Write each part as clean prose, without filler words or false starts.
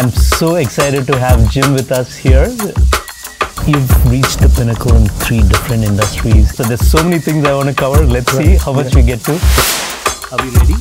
I'm so excited to have Jim with us here. You've reached the pinnacle in 3 different industries. So there's so many things I want to cover. Let's see how much we get to. Are we ready?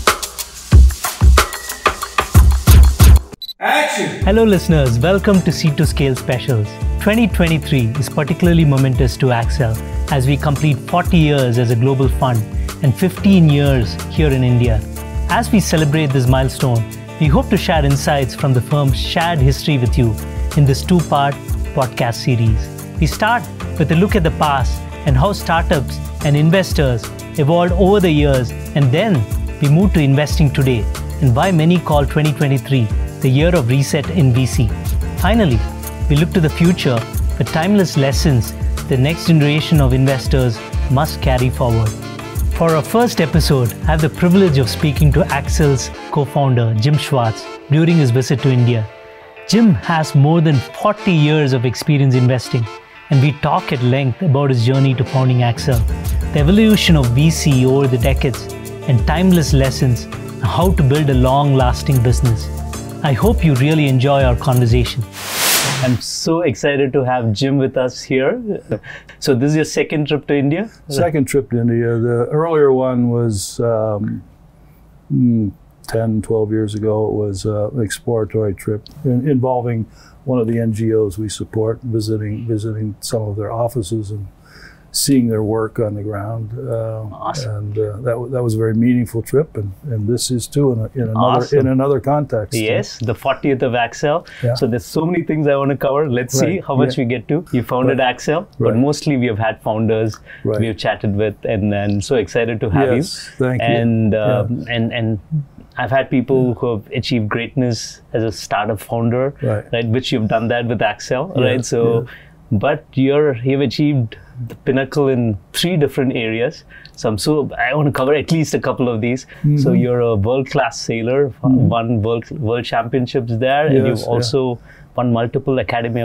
Action! Hello listeners, welcome to SeedToScale Specials. 2023 is particularly momentous to Accel as we complete 40 years as a global fund and 15 years here in India. As we celebrate this milestone, we hope to share insights from the firm's shared history with you in this 2-part podcast series. We start with a look at the past and how startups and investors evolved over the years, and then we move to investing today and why many call 2023 the year of reset in VC. Finally, we look to the future for timeless lessons the next generation of investors must carry forward. For our first episode, I have the privilege of speaking to Accel's co-founder, Jim Swartz, during his visit to India. Jim has more than 40 years of experience investing, and we talk at length about his journey to founding Accel, the evolution of VC over the decades, and timeless lessons on how to build a long-lasting business. I hope you really enjoy our conversation. I'm so excited to have Jim with us here. So this is your second trip to India? Second trip to India. The earlier one was 10, 12 years ago. It was an exploratory trip involving one of the NGOs we support, visiting some of their offices and seeing their work on the ground. Awesome. And that was a very meaningful trip, and this is too in another context. Yes, the 40th of Accel. Yeah. So there's so many things I want to cover. Let's see how much we get to. You founded Accel, but mostly we have had founders we have chatted with, and so excited to have you. Thank you. And I've had people who have achieved greatness as a startup founder, right? Which you've done that with Accel, right? So, but you've achieved the pinnacle in 3 different areas. So I want to cover at least a couple of these. So you're a world-class sailor, won world championships there, and you've also won multiple Academy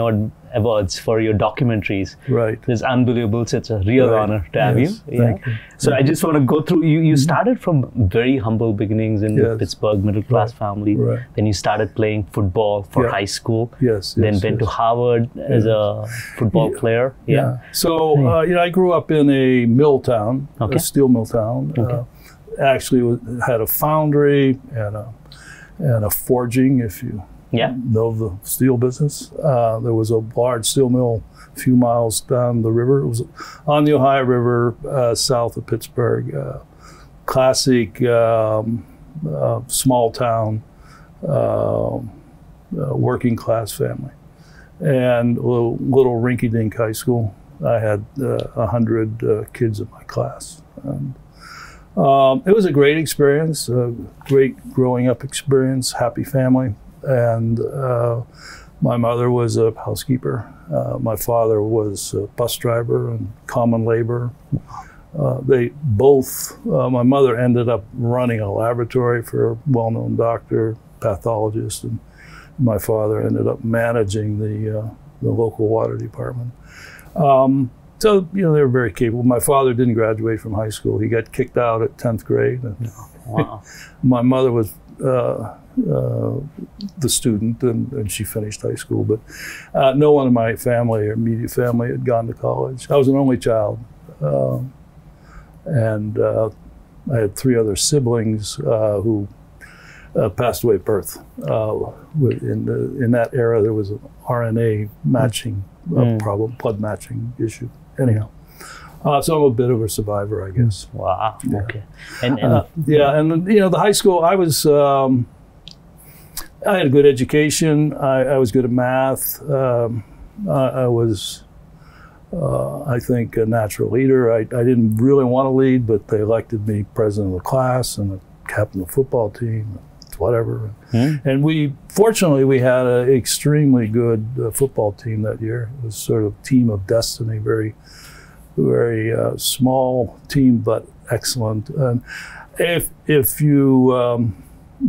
Awards for your documentaries. Right. It's unbelievable. So it's a real honor to have you. Thank you. So I just want to go through, you started from very humble beginnings in Pittsburgh, middle-class family. Then you started playing football for high school. Then went to Harvard as a football player. So, I grew up in a mill town, a steel mill town. Actually had a foundry and a forging, if you know the steel business. There was a large steel mill a few miles down the river. It was on the Ohio River, south of Pittsburgh. Classic small town, working class family. And a little rinky-dink high school. I had 100 kids in my class. And, it was a great experience, a great growing up experience, happy family. And my mother was a housekeeper. My father was a bus driver and common labor. They both, my mother ended up running a laboratory for a well-known doctor, pathologist, and my father ended up managing the local water department. So, they were very capable. My father didn't graduate from high school. He got kicked out at 10th grade. And my mother was the student, and she finished high school, but no one in my family or immediate family had gone to college. I was an only child, and I had 3 other siblings who passed away at birth. In that era, there was an RNA matching problem, blood matching issue. Anyhow. So I'm a bit of a survivor, I guess. Wow. Okay. And the high school, I had a good education. I was good at math. I was, I think, a natural leader. I didn't really want to lead, but they elected me president of the class and the captain of the football team, whatever. And fortunately, we had an extremely good football team that year. It was sort of team of destiny, very small team, but excellent. If you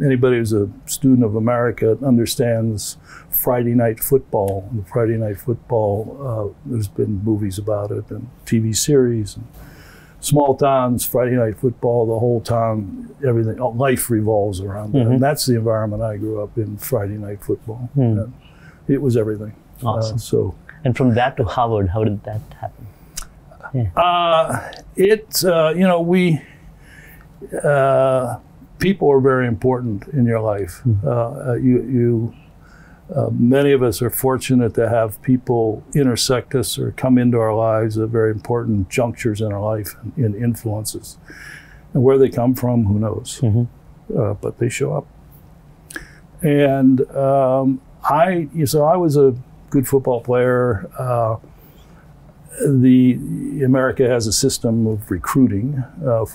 anybody who's a student of America understands Friday Night Football. And Friday Night Football, there's been movies about it and TV series. And small towns, Friday night football, the whole town, everything, life revolves around that. And that's the environment I grew up in, Friday night football. And it was everything. Awesome. And from that to Harvard, how did that happen? People are very important in your life. Many of us are fortunate to have people intersect us or come into our lives at very important junctures in our life and influences. And where they come from, who knows? But they show up. And I was a good football player. America has a system of recruiting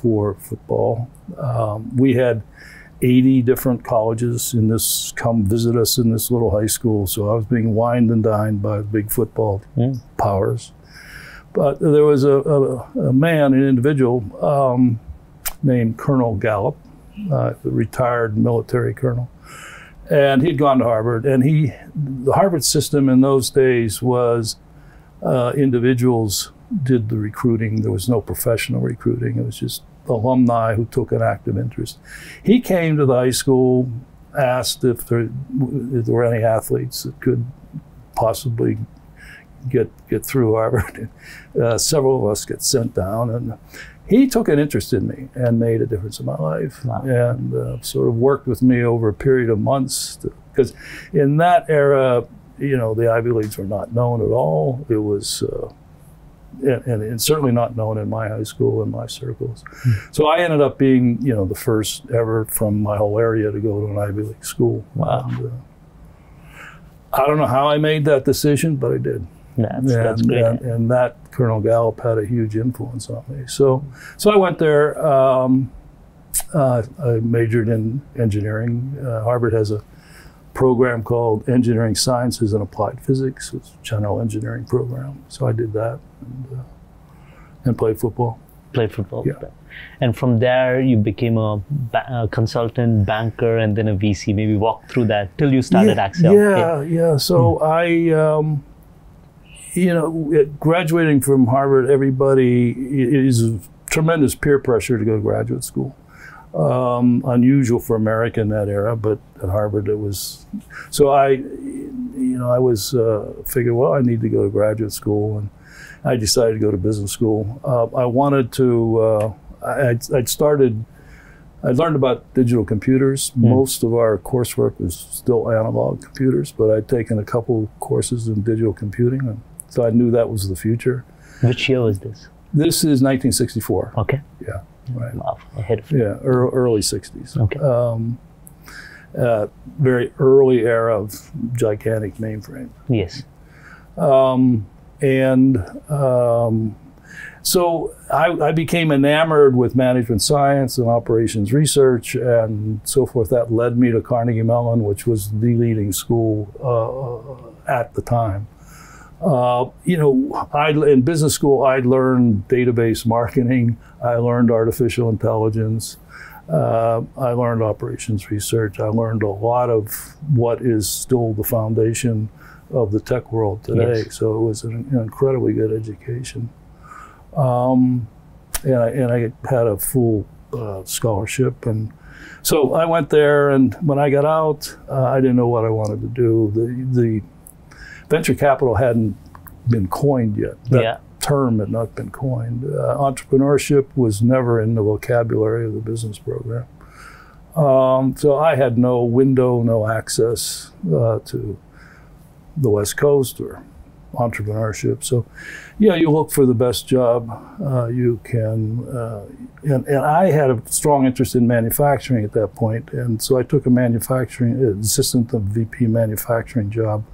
for football. We had 80 different colleges come visit us in this little high school. So I was being wined and dined by big football powers. But there was a man, an individual named Colonel Gallup, a retired military colonel. And he'd gone to Harvard. And the Harvard system in those days was individuals did the recruiting. There was no professional recruiting. It was just alumni who took an active interest. He came to the high school, asked if there were any athletes that could possibly get through Harvard. Several of us get sent down, and he took an interest in me and made a difference in my life. And sort of worked with me over a period of months, because in that era, the Ivy Leagues were not known at all. It was, and certainly not known in my high school and my circles. So I ended up being, the first ever from my whole area to go to an Ivy League school. And, I don't know how I made that decision, but I did. That's great. And that Colonel Gallup had a huge influence on me. So I went there. I majored in engineering. Harvard has a program called Engineering Sciences and Applied Physics. It's a general engineering program. So I did that and played football. Yeah. And from there, you became a consultant, banker, and then a VC. Maybe walk through that till you started Accel. Yeah. So graduating from Harvard, everybody is tremendous peer pressure to go to graduate school. Unusual for America in that era, but at Harvard it was. So I was figured, well, I need to go to graduate school, and I decided to go to business school. I wanted to. I learned about digital computers. Most of our coursework was still analog computers, but I'd taken a couple courses in digital computing, and so I knew that was the future. Which year was this? This is 1964. Okay. Yeah. Right. Wow, ahead of you. Yeah, early 60s. Okay. Very early era of gigantic mainframe. Yes. So I became enamored with management science and operations research and so forth. That led me to Carnegie Mellon, which was the leading school at the time. In business school, I learned database marketing. I learned artificial intelligence. I learned operations research. I learned a lot of what is still the foundation of the tech world today. Yes. So it was an incredibly good education. And I had a full scholarship. And so I went there, and when I got out, I didn't know what I wanted to do. The venture capital hadn't been coined yet. That term had not been coined. Entrepreneurship was never in the vocabulary of the business program. So I had no window, no access to the West Coast or entrepreneurship. So, you look for the best job you can. And I had a strong interest in manufacturing at that point. And so I took a assistant VP manufacturing job.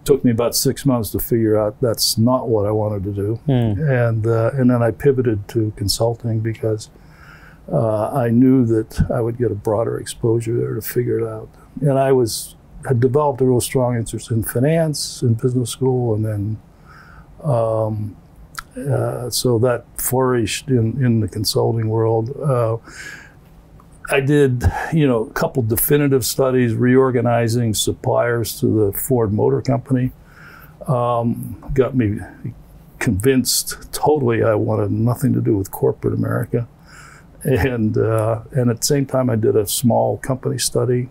Took me about 6 months to figure out that's not what I wanted to do. And then I pivoted to consulting because I knew that I would get a broader exposure there to figure it out. And I had developed a real strong interest in finance in business school, and then so that flourished in the consulting world. I did, a couple definitive studies reorganizing suppliers to the Ford Motor Company. convinced totally I wanted nothing to do with corporate America. And at the same time, I did a small company study.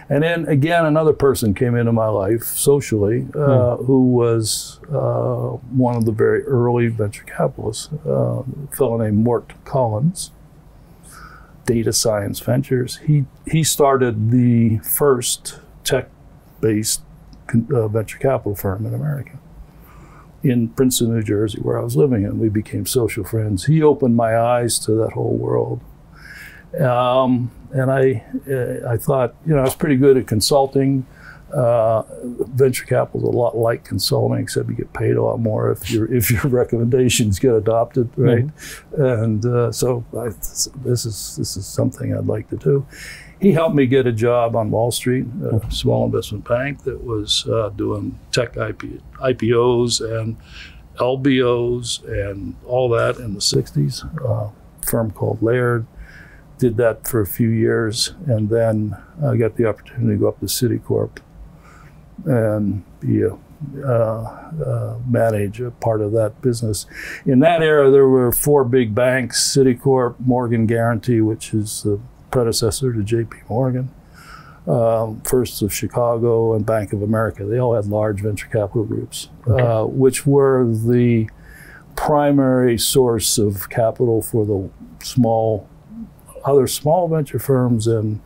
And then again, another person came into my life socially, who was one of the very early venture capitalists, a fellow named Mort Collins, Data Science Ventures. He started the first tech-based venture capital firm in America, in Princeton, New Jersey, where I was living, and we became social friends. He opened my eyes to that whole world. And I thought, I was pretty good at consulting. Venture capital is a lot like consulting, except you get paid a lot more if your recommendations get adopted, right? And so this is something I'd like to do. He helped me get a job on Wall Street, a small investment bank that was doing tech IPOs and LBOs and all that in the 60s. A firm called Laird. Did that for a few years, and then I got the opportunity to go up to Citicorp and be manage a part of that business. In that era, there were 4 big banks: Citicorp, Morgan Guaranty, which is the predecessor to J.P. Morgan, First of Chicago, and Bank of America. They all had large venture capital groups, which were the primary source of capital for the other small venture firms and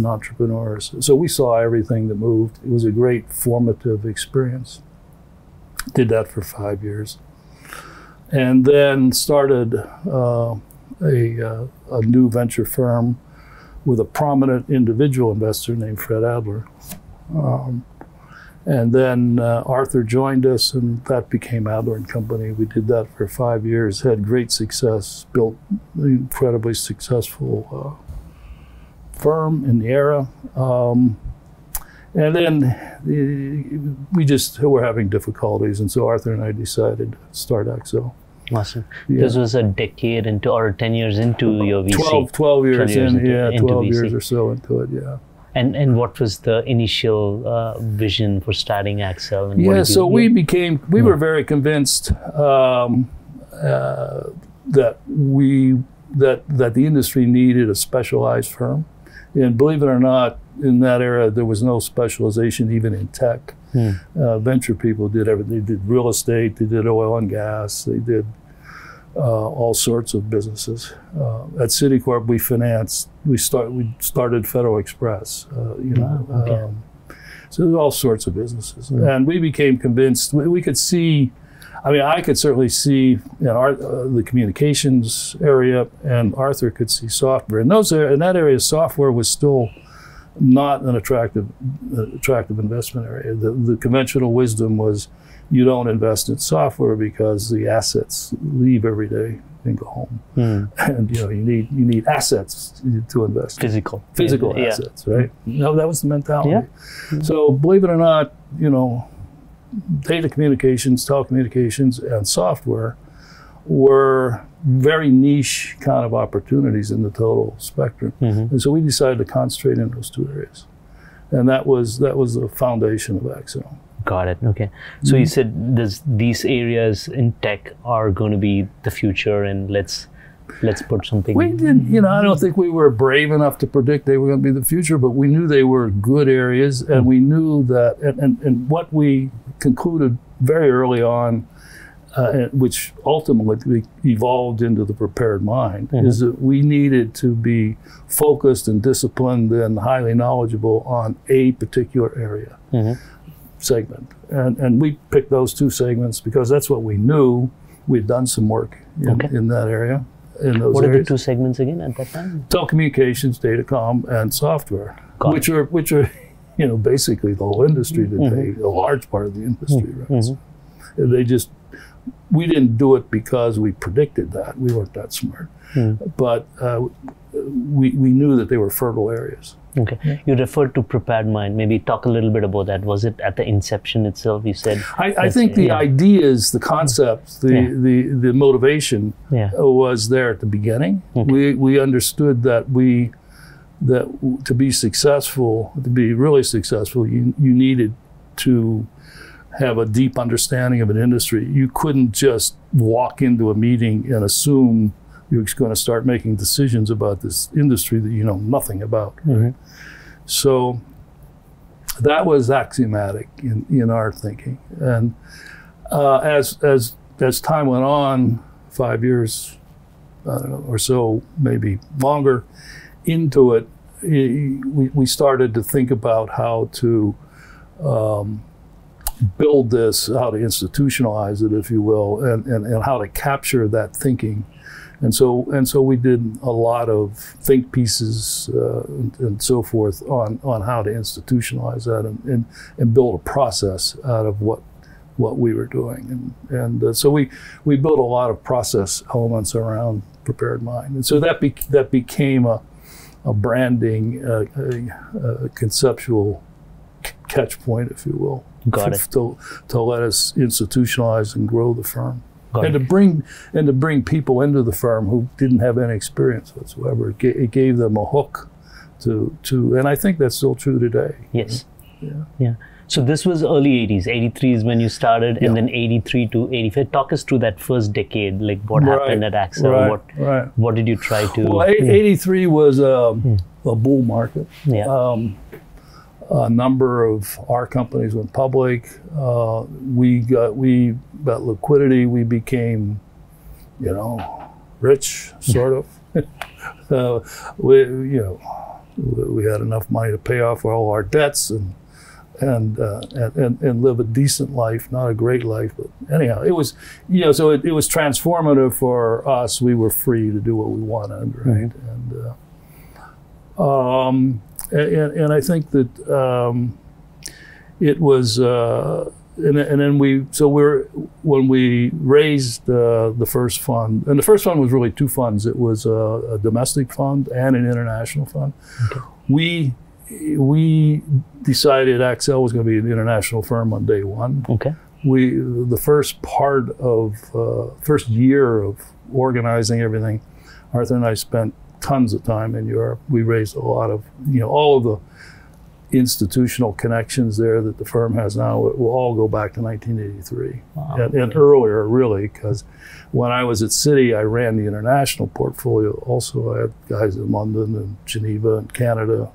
entrepreneurs. So we saw everything that moved. It was a great formative experience. Did that for 5 years. And then started a new venture firm with a prominent individual investor named Fred Adler. And then Arthur joined us, and that became Adler and Company. We did that for 5 years, had great success, built an incredibly successful firm in the era. And then we just were having difficulties, and so Arthur and I decided to start Accel. Awesome. Yeah. This was a decade into, or 10 years into your VC? 12 years in, into 12 VC. Years or so into it, yeah. And what was the initial vision for starting Accel? And we were very convinced that the industry needed a specialized firm. And believe it or not, in that era, there was no specialization even in tech. Venture people did everything. They did real estate, they did oil and gas, they did all sorts of businesses. At Citicorp, we started Federal Express, so there's all sorts of businesses. And we became convinced, we could see, I could certainly see the communications area, and Arthur could see software. In that area, software was still not an attractive investment area. The conventional wisdom was, you don't invest in software because the assets leave every day and go home. And you need assets to invest. Physical assets, right? No, that was the mentality. So believe it or not, data communications, telecommunications, and software were very niche kind of opportunities in the total spectrum. And so we decided to concentrate in those 2 areas. And that was the foundation of Accel. Got it. Okay. So you said these areas in tech are going to be the future, and let's put something. We didn't, I don't think we were brave enough to predict they were going to be the future, but we knew they were good areas, and we knew that, and what we concluded very early on, which ultimately evolved into the prepared mind, is that we needed to be focused and disciplined and highly knowledgeable on a particular area. Segment, and we picked those 2 segments because that's what we knew. We'd done some work in that area. What are the 2 segments again at that time? Telecommunications, datacom, and software, which are basically the whole industry today, a large part of the industry. Right? We didn't do it because we predicted that. We weren't that smart, but we knew that they were fertile areas. Okay. You referred to prepared mind. Maybe talk a little bit about that. Was it at the inception itself? You said. I think the ideas, the concepts, the motivation was there at the beginning. We understood that to be successful, to be really successful, you needed to have a deep understanding of an industry. You couldn't just walk into a meeting and assume you're going to start making decisions about this industry that you know nothing about. Mm-hmm. So that was axiomatic in our thinking. And as time went on, 5 years, I don't know, or so, maybe longer into it, we started to think about how to build this, how to institutionalize it, if you will, and how to capture that thinking. And so we did a lot of think pieces and so forth on how to institutionalize that and build a process out of what we were doing. And so we built a lot of process elements around prepared mind. And so that became a branding, a conceptual catch point, if you will. Got it. To let us institutionalize and grow the firm. And to bring people into the firm who didn't have any experience whatsoever. It gave them a hook to, and I think that's still true today. Yes. Yeah. So this was early 80s. 83 is when you started, and then 83 to 85. Talk us through that first decade, like what happened at Accel. What did you try to? Well, 83 was a bull market. Yeah. A number of our companies went public. We got liquidity. We became, rich, sort of. We had enough money to pay off all our debts and live a decent life, not a great life, but anyhow, it was, so it was transformative for us. We were free to do what we wanted, right? And I think that it was, and then when we raised the first fund, and the first fund was really two funds. It was a domestic fund and an international fund. Okay. We decided Accel was going to be an international firm on day one. Okay. The first year of organizing everything, Arthur and I spent tons of time in Europe. We raised a lot of, all of the institutional connections there that the firm has now. It will all go back to 1983. Wow. And earlier, really, because when I was at Citi, I ran the international portfolio. Also, I had guys in London and Geneva and Canada,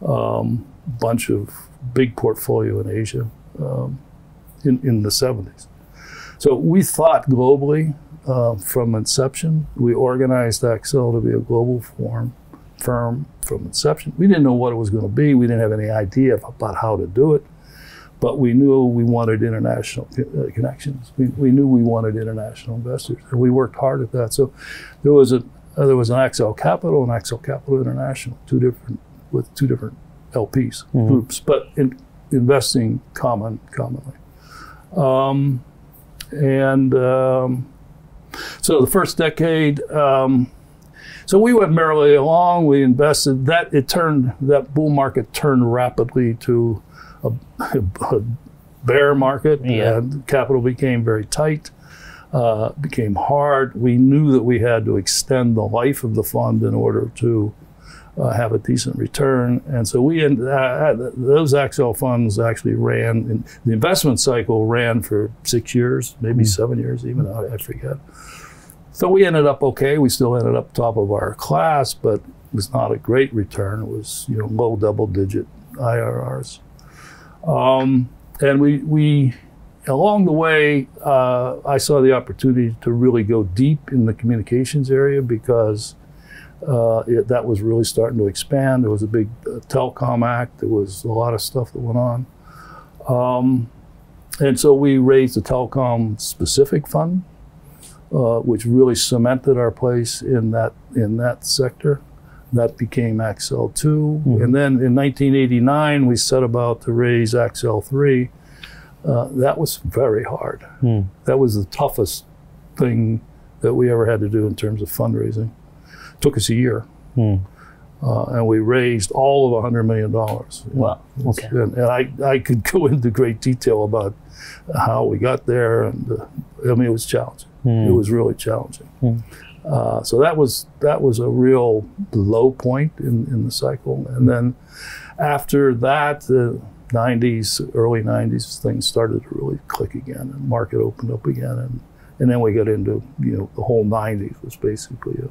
bunch of big portfolio in Asia in the 70s. So we thought globally. From inception, we organized Accel to be a global firm from inception. We didn't know what it was going to be. We didn't have any idea about how to do it, but we knew we wanted international connections. We knew we wanted international investors, and we worked hard at that. So there was an Accel Capital and Accel Capital International, with two different LPs groups, but investing commonly. So the first decade, so we went merrily along. We invested. That bull market turned rapidly to a bear market, and capital became very tight, became hard. We knew that we had to extend the life of the fund in order to have a decent return, and so those Accel funds actually ran. The investment cycle ran for 6 years, maybe 7 years, even I forget. So we ended up okay. We still ended up top of our class, but it was not a great return. It was low double-digit IRRs, and we along the way I saw the opportunity to really go deep in the communications area because. That was really starting to expand. There was a big telecom act. There was a lot of stuff that went on. And so we raised a telecom specific fund, which really cemented our place in that sector. That became Accel 2. And then in 1989, we set about to raise Accel 3. That was very hard. That was the toughest thing that we ever had to do in terms of fundraising. Took us a year, and we raised all of $100 million. Wow. Okay. And I could go into great detail about how we got there, and it was challenging. It was really challenging. So that was a real low point in the cycle. And then after that, 90s, early 90s, things started to really click again, and market opened up again, and then we got into, the whole 90s was basically a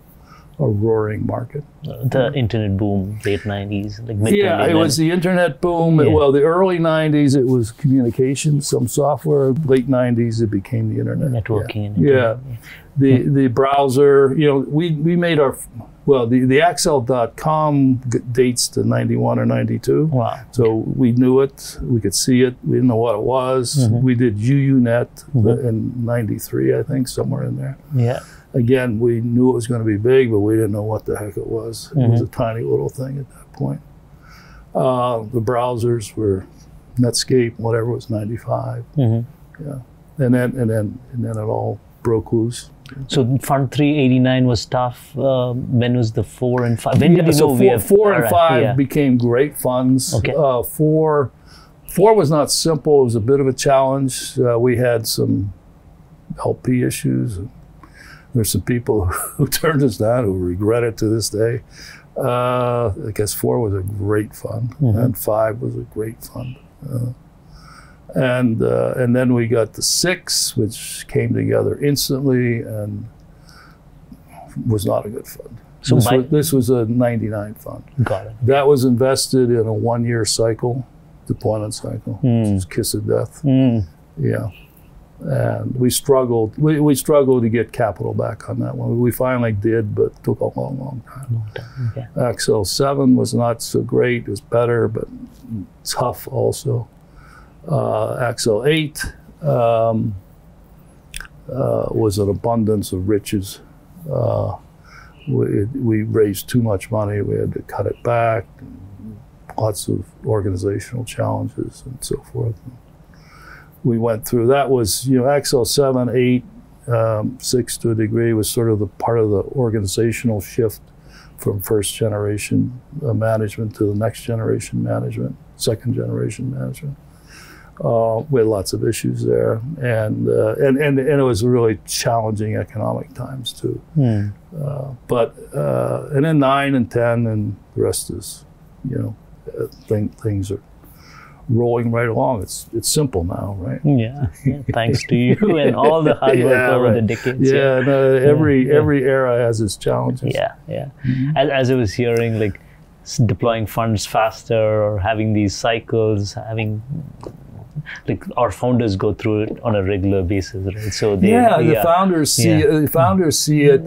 roaring market. The internet boom, late 90s, like mid. Yeah, it was the internet boom. Yeah. Well, the early 90s, it was communications, some software. Late 90s, it became the internet. Networking. And internet. The browser, we made our, the Accel.com dates to 91 or 92. Wow. So we knew it, we could see it, we didn't know what it was. Mm-hmm. We did UUNet in 93, I think, somewhere in there. Yeah. Again, we knew it was going to be big, but we didn't know what the heck it was. It was a tiny little thing at that point. The browsers were Netscape, whatever, was 95. Mm-hmm. Yeah. And then it all broke loose. So Fund 389 was tough. When was the 4 and 5? When did you know four and five became great funds. Okay. Four was not simple. It was a bit of a challenge. We had some LP issues. There's some people who turned us down who regret it to this day. I guess 4 was a great fund, and 5 was a great fund. And then we got the 6, which came together instantly and was not a good fund. So this was a 99 fund. Got it. That was invested in a 1-year cycle, deployment cycle, which is kiss of death. Yeah. And we struggled. We struggled to get capital back on that one. We finally did, but it took a long time. Okay. Accel 7 was not so great. It was better, but tough also. Accel 8 was an abundance of riches. We raised too much money. We had to cut it back. Lots of organizational challenges and so forth. We went through. That was, Accel 7, 8, 6 to a degree was sort of the part of the organizational shift from first generation management to the next generation management, second generation management. We had lots of issues there, and it was really challenging economic times too. But then 9 and 10 and the rest is, things are rolling right along. It's simple now, right? Yeah. Thanks to you and all the hard work over the decades. Every era has its challenges. Yeah. Mm-hmm. As I was hearing, like deploying funds faster or having these cycles, like our founders go through it on a regular basis, right? So the founders see it.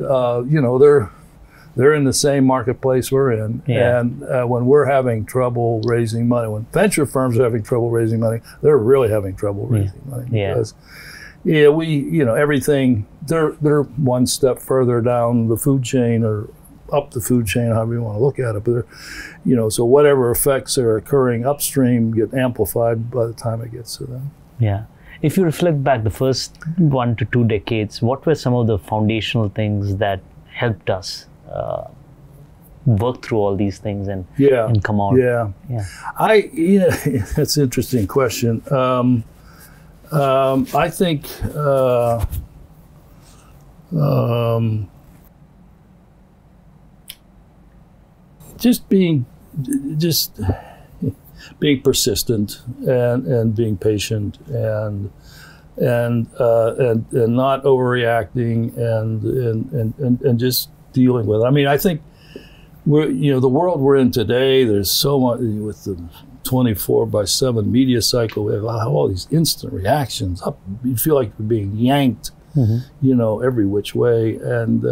They're in the same marketplace we're in, and when we're having trouble raising money, when venture firms are having trouble raising money, they're really having trouble raising money because everything they're one step further down the food chain or up the food chain, however you want to look at it, but so whatever effects are occurring upstream get amplified by the time it gets to them. Yeah. If you reflect back the first 1 to 2 decades, what were some of the foundational things that helped us work through all these things and come out? That's an interesting question. I think just being persistent and being patient and not overreacting and just dealing with it. I mean, I think the world we're in today, there's so much with the 24/7 media cycle. We have all these instant reactions. You feel like you're being yanked, every which way. And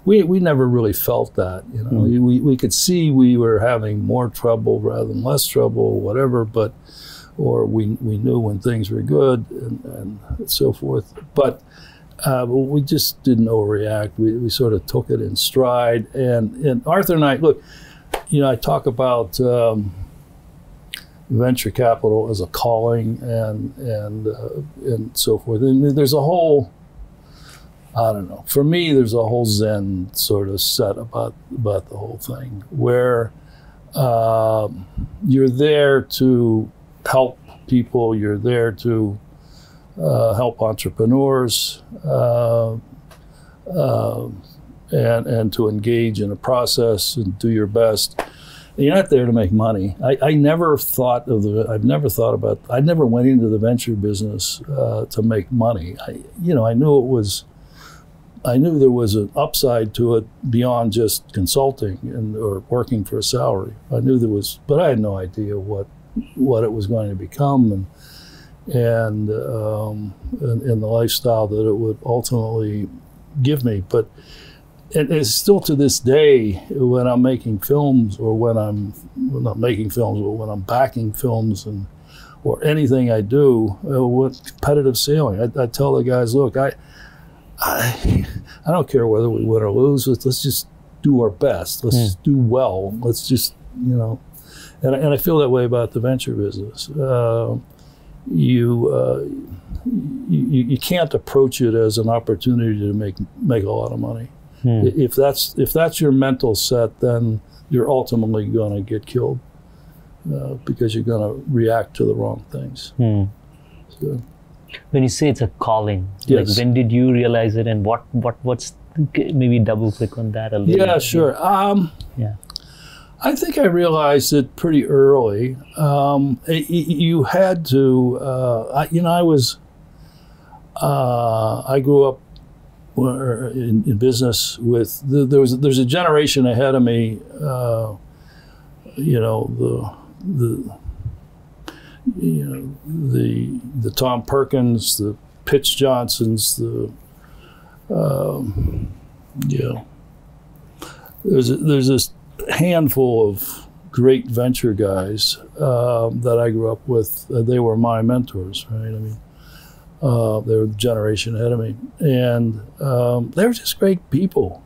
we never really felt that. We could see we were having more trouble rather than less trouble, whatever. Or we knew when things were good and so forth. But we just didn't overreact. We sort of took it in stride. And Arthur and I, look, I talk about venture capital as a calling and so forth. And there's a whole, I don't know, for me, there's a whole Zen sort of set about the whole thing where you're there to help people, you're there to help entrepreneurs and to engage in a process and do your best. You're not there to make money. I never thought of I never went into the venture business to make money. I knew there was an upside to it beyond just consulting or working for a salary. I knew there was, but I had no idea what it was going to become and the lifestyle that it would ultimately give me. But it's still to this day, when I'm making films, or when I'm not making films, but when I'm backing films or anything I do with competitive sailing, I tell the guys, look, I don't care whether we win or lose. Let's just do our best. Let's just do well. Let's just, and I feel that way about the venture business. You can't approach it as an opportunity to make a lot of money. If that's your mental set, then you're ultimately going to get killed because you're going to react to the wrong things. So, when you say it's a calling, yes. like when did you realize it, and what's maybe double click on that a little? Yeah, sure. I think I realized it pretty early. You had to. I grew up in business with there's a generation ahead of me. The Tom Perkins, the Pitch Johnsons, there's this handful of great venture guys that I grew up with. They were my mentors, right? I mean, they were the generation ahead of me, and they were just great people.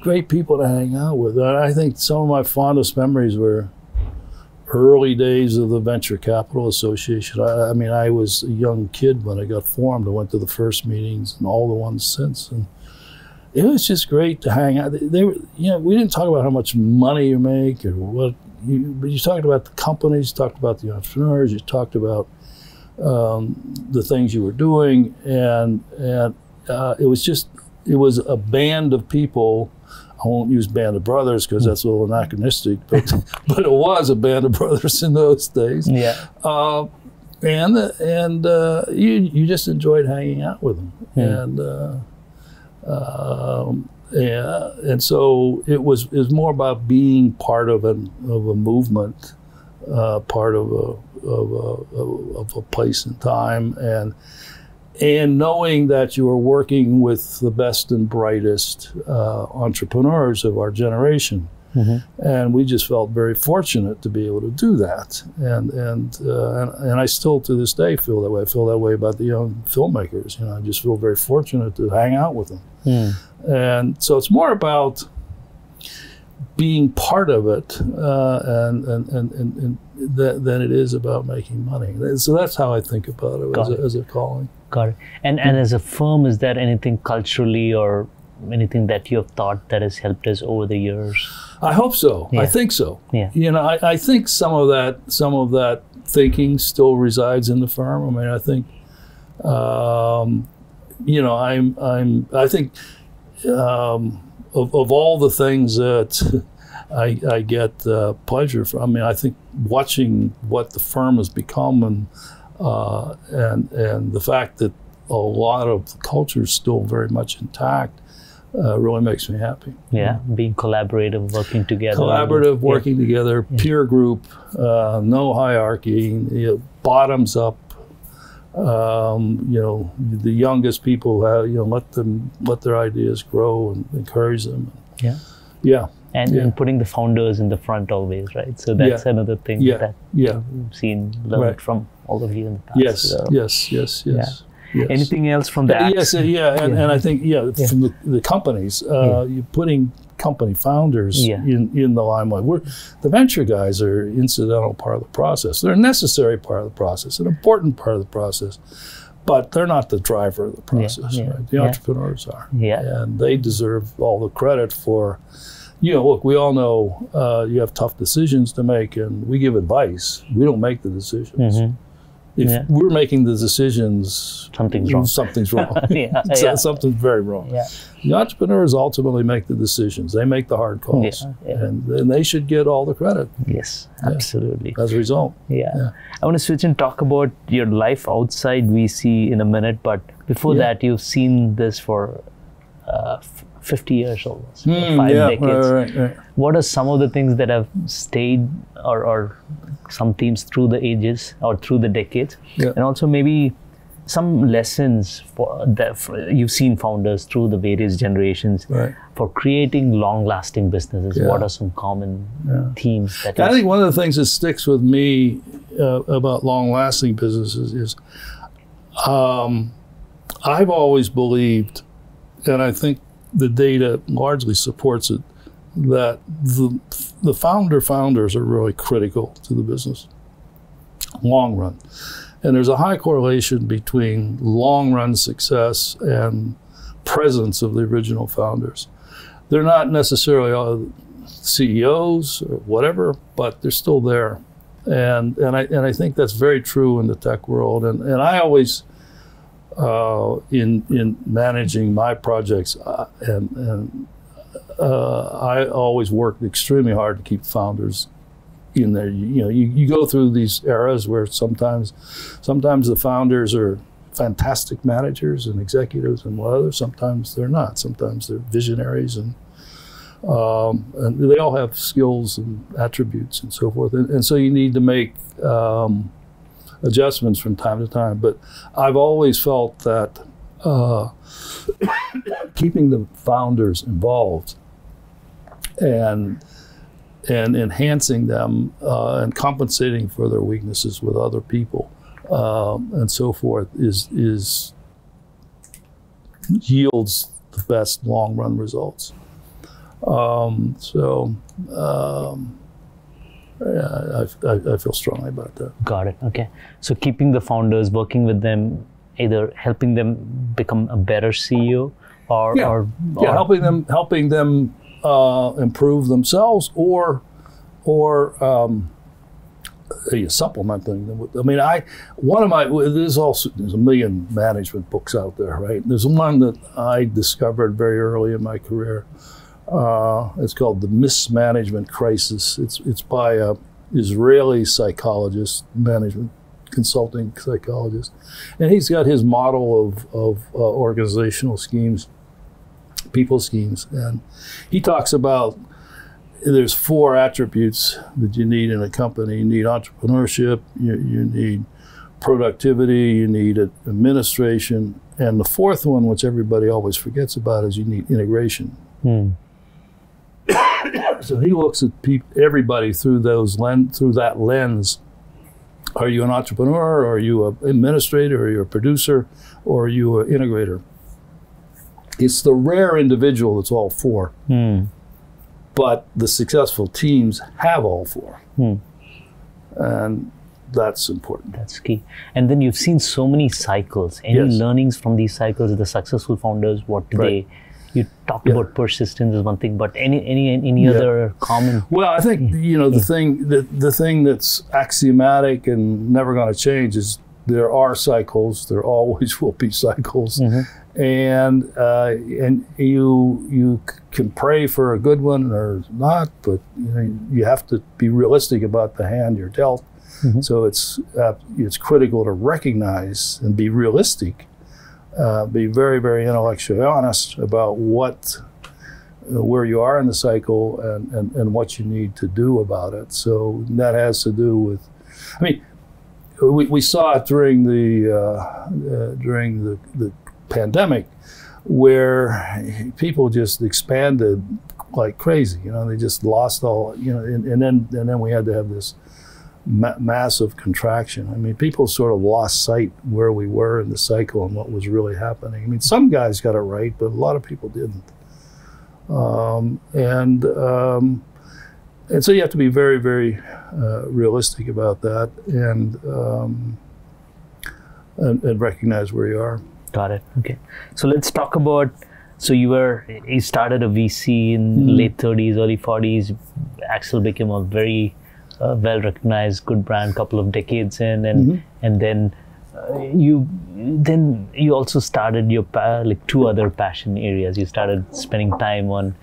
Great people to hang out with. And I think some of my fondest memories were early days of the Venture Capital Association. I mean, I was a young kid when I got formed. I went to the first meetings and all the ones since, and it was just great to hang out. We didn't talk about how much money you make or what, but you talked about the companies, you talked about the entrepreneurs, you talked about the things you were doing, and it was a band of people. I won't use band of brothers because that's a little anachronistic, but it was a band of brothers in those days. Yeah. You just enjoyed hanging out with them, and so it was more about being part of a movement, part of a place and time, and knowing that you were working with the best and brightest entrepreneurs of our generation. And we just felt very fortunate to be able to do that. And I still to this day feel that way. I feel that way about the young filmmakers. I just feel very fortunate to hang out with them. And so it's more about being part of it than it is about making money. So that's how I think about it as a calling. Got it. And as a firm, is there anything culturally or anything that you have thought that has helped us over the years? I hope so. Yeah. I think so. Yeah. I think some of that thinking still resides in the firm. I mean, I think, I think of all the things that I get pleasure from. I mean, I think watching what the firm has become and the fact that a lot of the culture is still very much intact really makes me happy. Yeah, being collaborative, working together. Working together, peer group, no hierarchy, bottoms up. The youngest people, let their ideas grow and encourage them. And putting the founders in the front always, right? So that's another thing that we've learned from all of you in the past. Yes. Anything else from that? And I think from the companies, you're putting company founders in the limelight. The venture guys are an incidental part of the process. They're a necessary part of the process, an important part of the process, but they're not the driver of the process. Right? The entrepreneurs are, and they deserve all the credit for. Look, we all know you have tough decisions to make, and we give advice. We don't make the decisions. If we're making the decisions, something's wrong. Something's wrong. Something's very wrong. Yeah. The entrepreneurs ultimately make the decisions. They make the hard calls, and they should get all the credit. Yes, absolutely. As a result. Yeah. I want to switch and talk about your life outside VC in a minute, but before that, you've seen this for 50 years almost, 5 decades. Right. What are some of the things that have stayed, or some themes through the ages or through the decades, and also maybe some lessons you've seen founders through the various generations for creating long-lasting businesses? What are some common themes that I think one of the things that sticks with me about long-lasting businesses is I've always believed, and I think the data largely supports it, that the founders are really critical to the business, long run. And there's a high correlation between long run success and presence of the original founders. They're not necessarily all CEOs or whatever, but they're still there. And I think that's very true in the tech world. And I always, in managing my projects, I always worked extremely hard to keep founders in there. You go through these eras where sometimes the founders are fantastic managers and executives, and others sometimes they're not. Sometimes they're visionaries, and they all have skills and attributes and so forth. And so you need to make adjustments from time to time. But I've always felt that keeping the founders involved and enhancing them and compensating for their weaknesses with other people and so forth yields the best long run results. I feel strongly about that. Got it. Okay. So keeping the founders, working with them, either helping them become a better CEO or helping them improve themselves or supplementing them with. I mean, there's a million management books out there, right? There's one that I discovered very early in my career. It's called The Mismanagement Crisis. It's by a Israeli psychologist, management consulting psychologist, and he's got his model of organizational schemes, people schemes, and he talks about there's 4 attributes that you need in a company. You need entrepreneurship, you need productivity, you need administration, and the 4th one, which everybody always forgets about, is you need integration. So he looks at everybody through that lens. Are you an entrepreneur, or are you an administrator, or are you a producer, or are you an integrator? It's the rare individual that's all 4. But the successful teams have all 4. And that's important. That's key. And then you've seen so many cycles. Any learnings from these cycles? The successful founders, what do they? You talked about persistence is one thing, but any other common? Well, I think the thing that's axiomatic and never going to change is there are cycles. There always will be cycles, and you can pray for a good one or not, but you have to be realistic about the hand you're dealt. So it's critical to recognize and be realistic. Be very, very intellectually honest about where you are in the cycle and what you need to do about it. So that has to do with, I mean, we saw it during the pandemic, where people just expanded like crazy. They just lost all. And then we had to have this massive contraction. I mean, people sort of lost sight where we were in the cycle and what was really happening. I mean, some guys got it right, but a lot of people didn't. And so you have to be very, very realistic about that and recognize where you are. Got it. Okay. So let's talk about. So you started a VC in late 30s, early 40s. Accel became a very a well-recognized, good brand, couple of decades in, and then you also started your like 2 other passion areas. You started spending time on.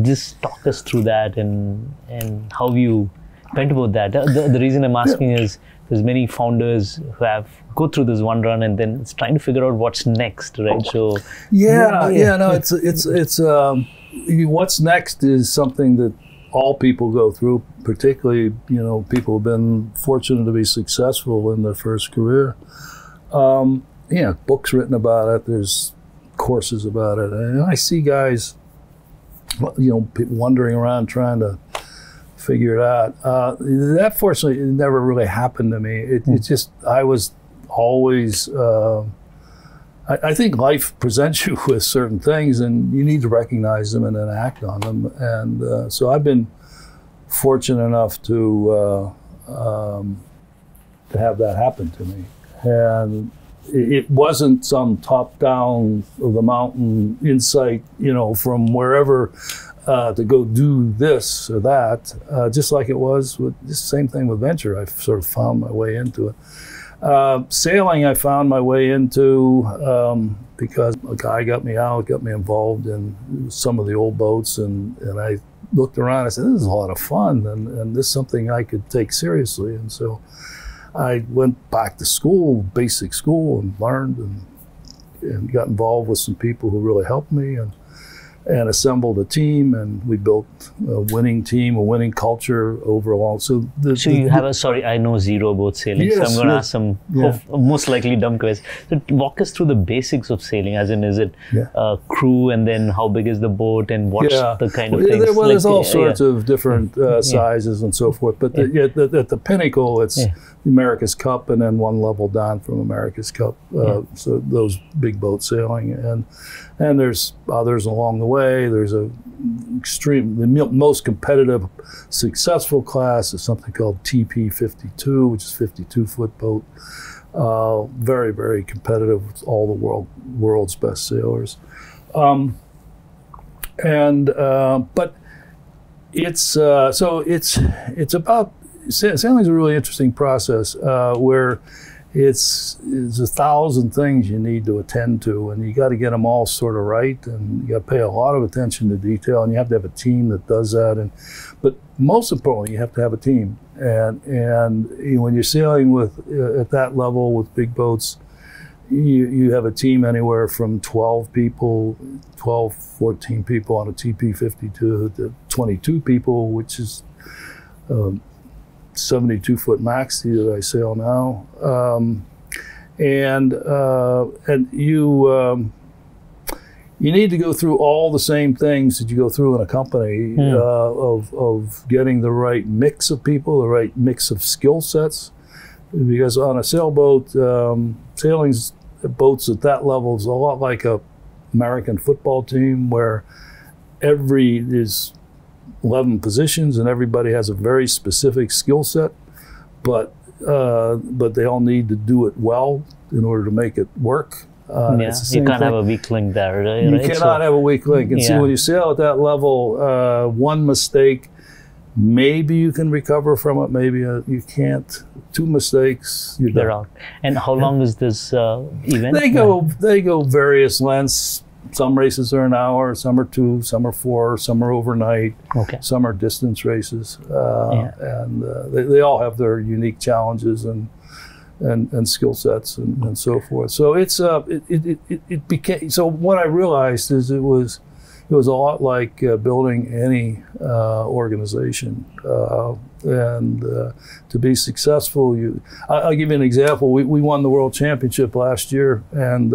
Just talk us through that and how you went about that. The reason I'm asking is there's many founders who go through this one run and then it's trying to figure out what's next, right? So it's what's next is something that all people go through, particularly, people who've been fortunate to be successful in their first career. Books written about it, there's courses about it. And I see guys, people wandering around trying to figure it out. That fortunately never really happened to me. It's just, I was always, I think life presents you with certain things and you need to recognize them and then act on them. And so I've been fortunate enough to have that happen to me. And it wasn't some top-down of the mountain insight, from wherever to go do this or that, just like it was with the same thing with venture. I sort of found my way into it. Sailing, I found my way into because a guy got me involved in some of the old boats, and I looked around. I said, "This is a lot of fun, and this is something I could take seriously." And so I went back to school, basic school, and learned and got involved with some people who really helped me, and assembled a team, and we built a winning team, a winning culture over a long. I know zero about sailing, so I'm going to ask some most likely dumb questions. So walk us through the basics of sailing, as in, is it crew, and then how big is the boat, and what's the kind of things? Well, there's all sorts of different sizes and so forth, but at the pinnacle, it's America's Cup, and then one level down from America's Cup. So those big boat sailing, and there's others along the way. There's the most competitive, successful class is something called TP52, which is 52-foot boat. Very, very competitive with all the world's best sailors. But it's about, sailing is a really interesting process where it's 1,000 things you need to attend to, and you got to get them all sort of right, and you got to pay a lot of attention to detail, and you have to have a team that does that. But most importantly, you have to have a team. And when you're sailing at that level with big boats, you have a team anywhere from 12, 14 people on a TP52 to 22 people, which is 72-foot max that I sail now, and you need to go through all the same things that you go through in a company of getting the right mix of people, the right mix of skill sets, because on a sailboat, sailing's boats at that level is a lot like a American football team where there's 11 positions and everybody has a very specific skill set, but they all need to do it well in order to make it work. You can't have a weak link there, right? You cannot have a weak link. And see, when you sail at that level, one mistake, maybe you can recover from it, maybe you can't. 2 mistakes, you're out. And how long is this event? They go various lengths. Some races are an hour, some are 2, some are 4, some are overnight, some are distance races, and they all have their unique challenges and skill sets and so forth. So it became. So what I realized is it was a lot like building any organization, and to be successful, I'll give you an example. We won the World Championship last year, and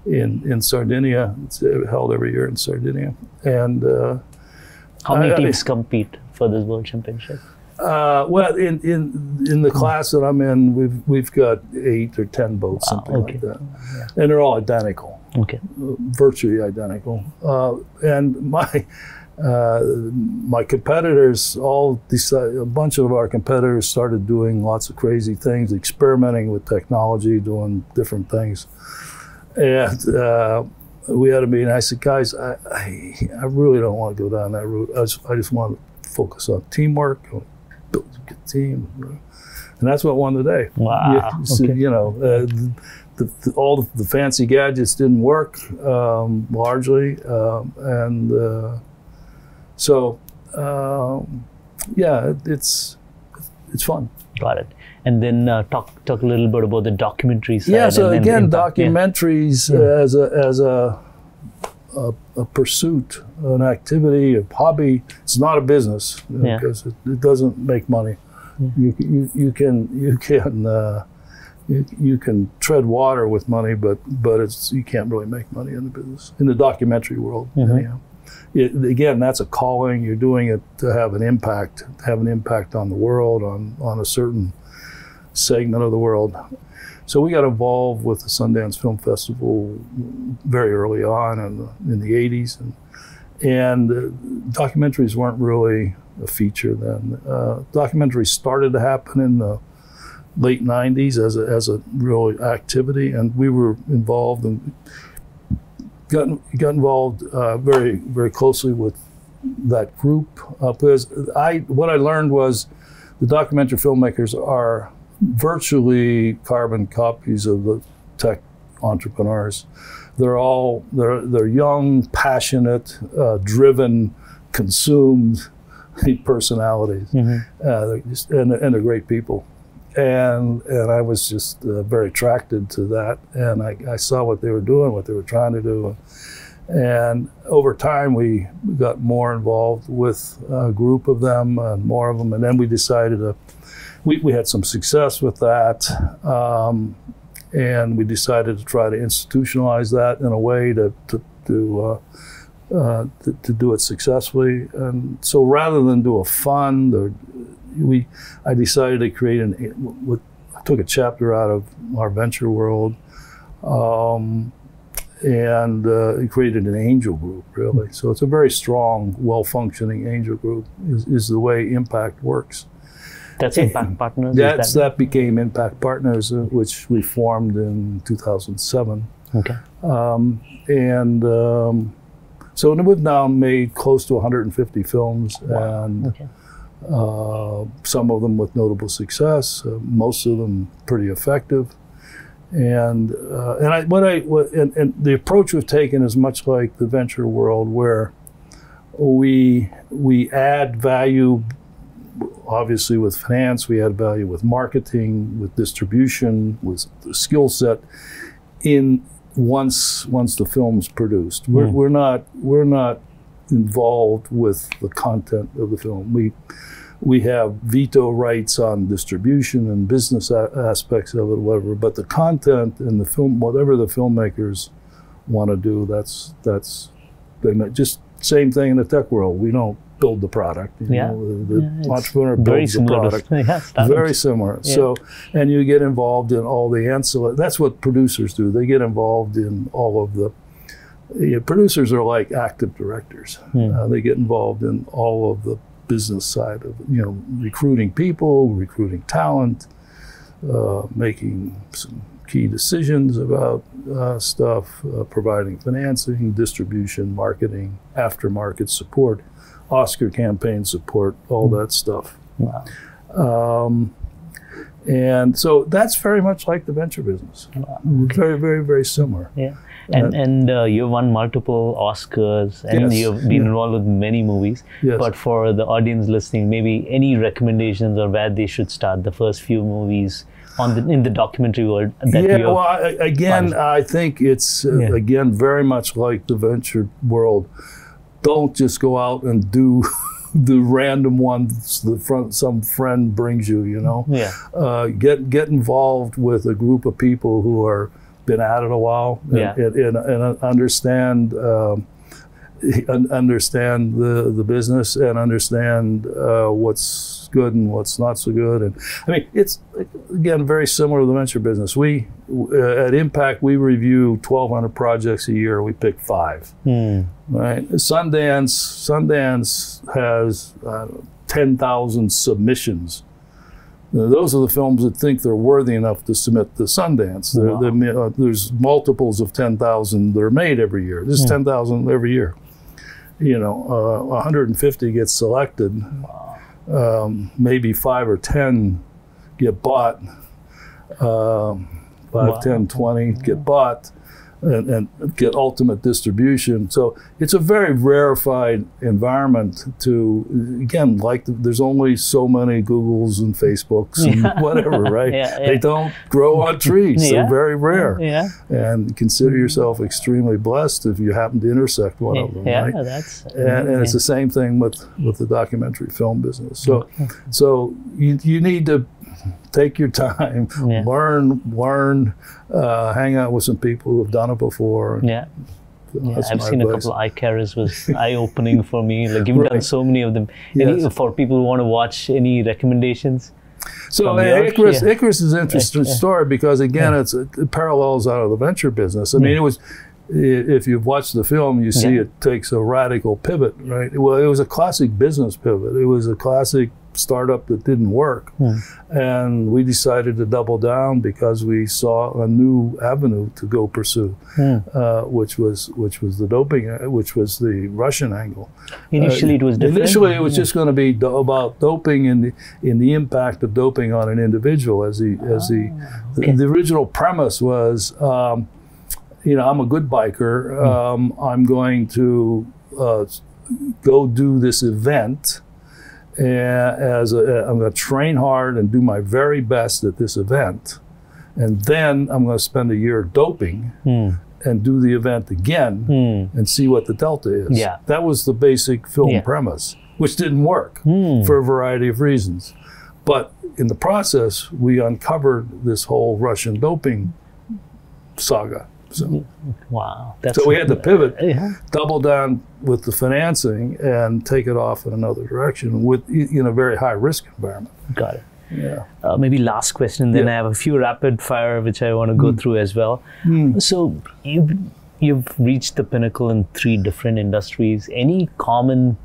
in Sardinia. It's held every year in Sardinia. And how many teams compete for this World Championship? Well, in the class that I'm in, we've got 8 or 10 boats, something like that, and they're all identical, virtually identical. And my competitors all decided. A bunch of our competitors started doing lots of crazy things, experimenting with technology, doing different things. And we had a meeting. I said, guys, I really don't want to go down that route. I just want to focus on teamwork, build a good team. And that's what won the day. Wow. So, okay. you know, all the fancy gadgets didn't work largely. Yeah, it's fun. Got it. And then talk a little bit about the documentary side. Yeah, so and again, documentaries as a pursuit, an activity, a hobby. It's not a business because it doesn't make money. You can tread water with money, but you can't really make money in the business, in the documentary world. Anyhow. Again, that's a calling. You're doing it to have an impact on the world, on a certain segment of the world. So we got involved with the Sundance Film very early on in the 80s, and documentaries weren't really a feature then. Documentaries started to happen in the late 90s as a real activity, and we were involved and got involved very, very closely with that group. Because what I learned was the documentary filmmakers are virtually carbon copies of the tech entrepreneurs. They're young, passionate, driven, consumed personalities. They're great people. And I was just very attracted to that, and I saw what they were doing, what they were trying to do, and over time we got more involved with a group of them, and more of them, and then we decided we had some success with that, and we decided to try to institutionalize that in a way to do it successfully. And so rather than do a fund, I decided to create I took a chapter out of our venture world, and created an angel group, really. So it's a very strong, well-functioning angel group is the way Impact works. That's Impact Partners? That became Impact Partners, which we formed in 2007. Okay. So we've now made close to 150 films, and okay. Some of them with notable success, most of them pretty effective. And the approach we've taken is much like the venture world, where we add value. Obviously, with finance, we add value with marketing, with distribution, with the skill set. Once the film's produced, we're not involved with the content of the film. We have veto rights on distribution and business aspects of it, whatever. But the content in the film, whatever the filmmakers want to do, that's just same thing in the tech world. We don't build the product. The entrepreneur builds the product. Very similar. Yeah. So, and you get involved in all the ancillary. That's what producers do. They get involved in all of the. Producers are like active directors. They get involved in all of the business side of recruiting people, recruiting talent, making some key decisions about stuff, providing financing, distribution, marketing, aftermarket support, Oscar campaign support, all that stuff. Wow. And so that's very much like the venture business. Wow. Very, very, very similar. Yeah. And you've won multiple Oscars, and you've been involved with many movies. Yes. But for the audience listening, maybe any recommendations or where they should start the first few movies in the documentary world? I think it's again very much like the venture world. Don't just go out and do the random ones some friend brings you. Get involved with a group of people who are been at it a while and understand the business and understand what's good and what's not so good. And I mean, it's again very similar to the venture business. We at Impact we review 1,200 projects a year. We pick 5. Right? Sundance has 10,000 submissions. Those are the films that think they're worthy enough to submit to Sundance. There's multiples of 10,000 that are made every year. There's 10,000 every year. 150 gets selected. maybe 5 or 10 get bought, 5, 10, 20 get bought, and get ultimate distribution. So it's a very rarefied environment to, again, like there's only so many Googles and Facebooks and whatever, right? They don't grow on trees. They're very rare. And consider yourself extremely blessed if you happen to intersect one of them, right? And it's the same thing with the documentary film business. So you need to take your time, learn, hang out with some people who have done it before. I've seen a couple of iCarers was eye-opening for me. Like you've done so many of them. Any, for people who want to watch, any recommendations? So Icarus is an interesting story because again, it parallels out of the venture business. I mean, it was. If you've watched the film, you see it takes a radical pivot, right? Well, it was a classic business pivot. It was a classic startup that didn't work, and we decided to double down because we saw a new avenue to go pursue, which was the doping, which was the Russian angle. Initially, it was different. Initially, it was just going to be about doping and the impact of doping on an individual. The original premise was, you know, I'm a good biker. I'm going to go do this event. I'm going to train hard and do my very best at this event, and then I'm going to spend a year doping and do the event again and see what the delta is. That was the basic film premise, which didn't work for a variety of reasons. But in the process, we uncovered this whole Russian doping saga. So, wow. So we had to pivot, double down with the financing, and take it off in another direction with in a very high risk environment. Got it. Maybe last question, then I have a few rapid fire which I want to go through as well. So you've reached the pinnacle in 3 different industries. Any common,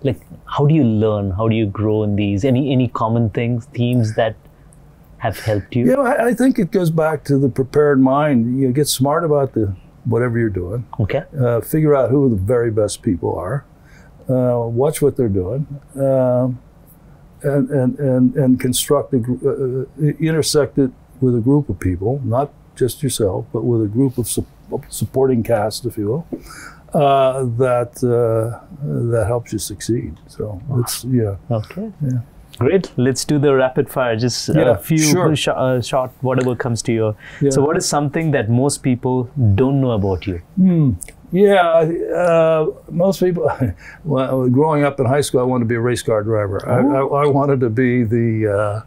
like, how do you learn? How do you grow in these? Any common themes that have helped you? You know, I think it goes back to the prepared mind. You get smart about whatever you're doing. Okay. Figure out who the very best people are. Watch what they're doing, and construct intersect it with a group of people, not just yourself, but with a group of supporting cast, if you will, that helps you succeed. So it's Okay. Great. Let's do the rapid fire. Just a few short, whatever comes to you. So what is something that most people don't know about you? Most people, well, growing up in high school, I wanted to be a race car driver. I wanted to be the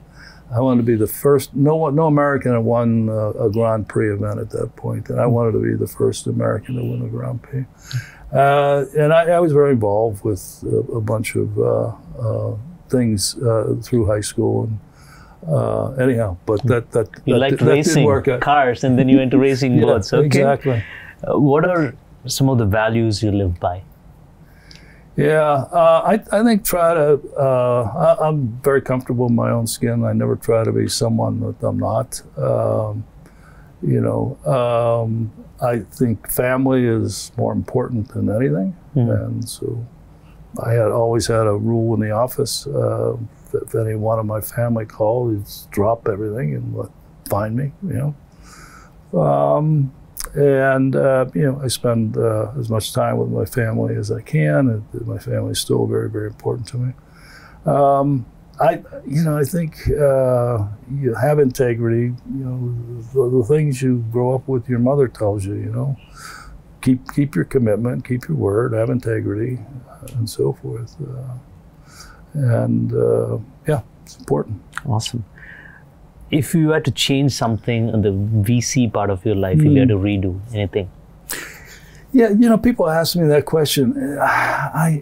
first, no American had won a Grand Prix event at that point, and I wanted to be the first American to win a Grand Prix. And I was very involved with a bunch of things through high school, and anyhow, but that liked racing didn't work out. Cars, and then you went to racing boats. Okay. Exactly. What are some of the values you live by? I think I'm very comfortable in my own skin. I never try to be someone that I'm not. I think family is more important than anything, and so I always had a rule in the office. If any one of my family called, you'd drop everything and find me. I spend as much time with my family as I can. And my family is still very, very important to me. I think you have integrity. The things you grow up with, your mother tells you. Keep your commitment, keep your word, have integrity, and so forth. It's important. Awesome. If you had to change something in the VC part of your life, if you had to redo anything? People ask me that question. I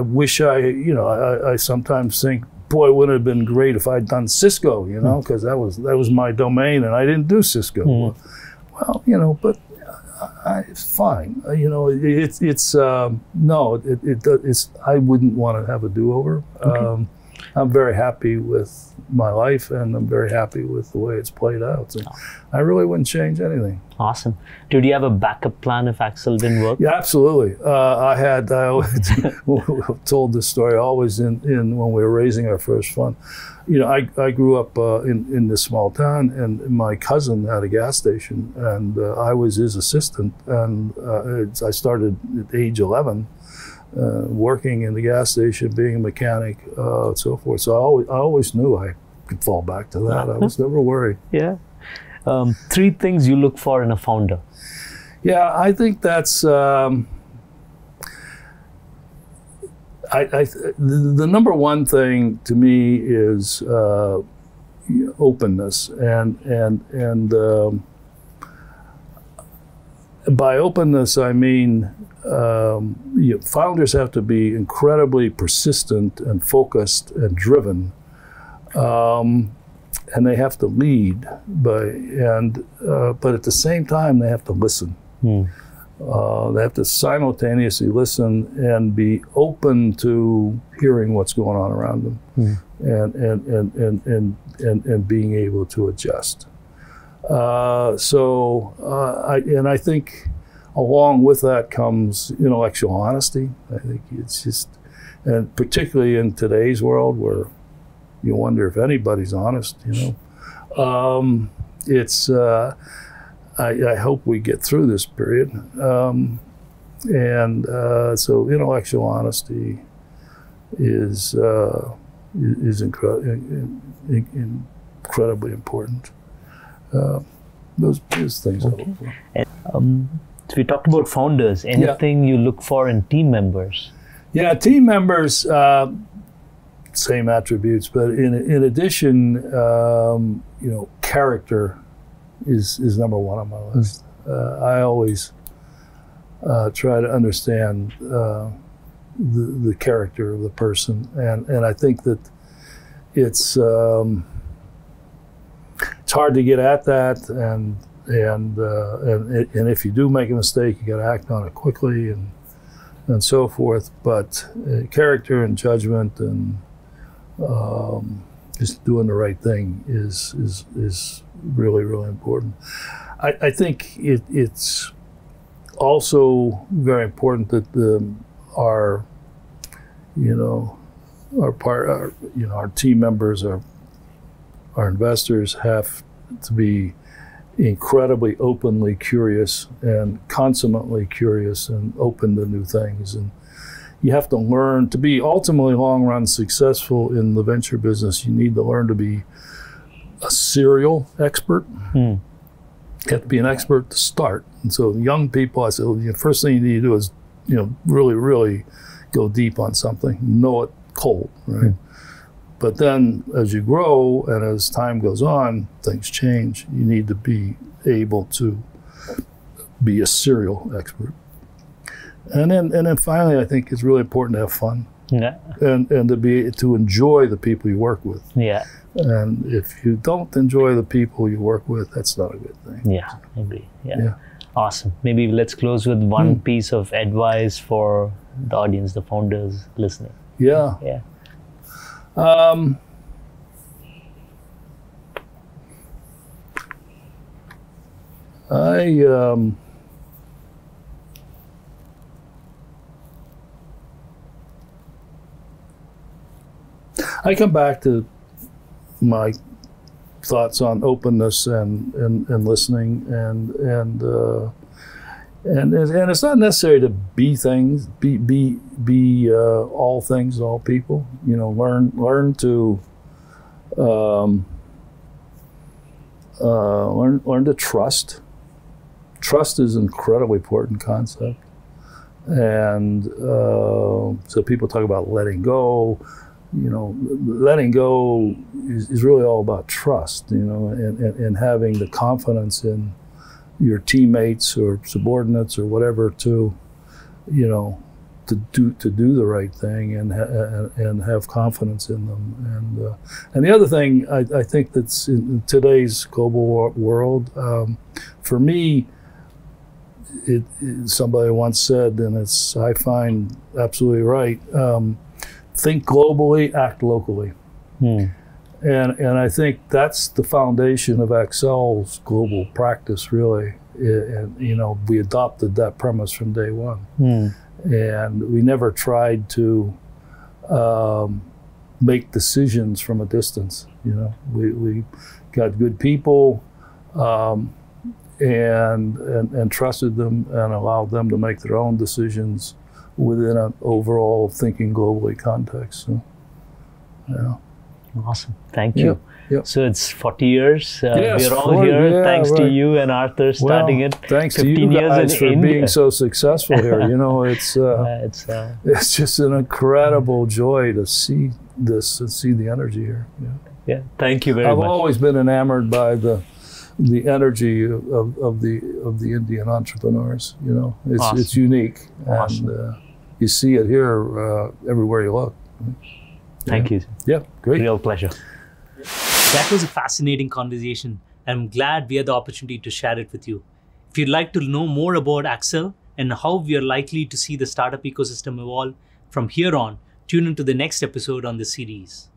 wish I sometimes think, boy, wouldn't it have been great if I'd done Cisco, because that was my domain, and I didn't do Cisco. Well, but it's fine. I wouldn't want to have a do-over. Okay. I'm very happy with my life, and I'm very happy with the way it's played out. So I really wouldn't change anything. Awesome. Did you have a backup plan if Accel didn't work? Yeah, absolutely. I always told this story always in when we were raising our first fund. You know, I grew up in this small town, and my cousin had a gas station, and I was his assistant, and I started at age 11. Working in the gas station, being a mechanic, so forth. So I always knew I could fall back to that. I was never worried. Yeah. 3 things you look for in a founder. Yeah, I think that's the number one thing to me is openness, and by openness I mean founders have to be incredibly persistent and focused and driven, and they have to lead but at the same time they have to listen. They have to simultaneously listen and be open to hearing what's going on around them, and being able to adjust. I think along with that comes intellectual honesty. I think it's just, and particularly in today's world where you wonder if anybody's honest, I hope we get through this period. So intellectual honesty is incredibly important. Those things I look for. So we talked about founders. Anything you look for in team members? Yeah, team members, same attributes, but in addition, character is number one on my list. I always try to understand the character of the person, and I think that it's hard to get at that, and if you do make a mistake, you got to act on it quickly and so forth. But character and judgment and just doing the right thing is really, really important. I think it's also very important that our team members, our investors have to be incredibly openly curious and consummately curious and open to new things. And you have to learn to be ultimately long run successful in the venture business. You need to learn to be a serial expert. You have to be an expert to start. And so young people, I said, well, the first thing you need to do is, really, really go deep on something, know it cold, right? But then as you grow and as time goes on, things change. You need to be able to be a serial expert. And then finally, I think it's really important to have fun. Yeah. And to enjoy the people you work with. Yeah. And if you don't enjoy the people you work with, that's not a good thing. Yeah, I agree. Yeah. Awesome. Maybe let's close with one piece of advice for the audience, the founders listening. Yeah. Yeah. I come back to my thoughts on openness and listening and it's not necessary to be things, be all things to all people. Learn to learn to trust. Trust is an incredibly important concept, and so people talk about letting go. Letting go is really all about trust, and having the confidence in your teammates or subordinates or whatever to do the right thing and have confidence in them. And the other thing I think that's in today's global world, for me, somebody once said, and I find absolutely right, think globally, act locally. And I think that's the foundation of Accel's global practice, really. And we adopted that premise from day one. And we never tried to make decisions from a distance. We got good people and trusted them and allowed them to make their own decisions within an overall thinking globally context. So, yeah. Awesome. Thank you. Yep. So it's 40 years. Yes, we're all here thanks to right. you and Arthur starting it. Thanks to 15 you years guys in for India. being so successful here. It's just an incredible joy to see this and see the energy here. Yeah. Thank you very I've much. always been enamored by the energy of the Indian entrepreneurs. It's Awesome. it's unique, Awesome. and you see it here everywhere you look. Thank you. Yeah, great. Real pleasure. That was a fascinating conversation. I'm glad we had the opportunity to share it with you. If you'd like to know more about Accel and how we are likely to see the startup ecosystem evolve from here on, tune into the next episode on this series.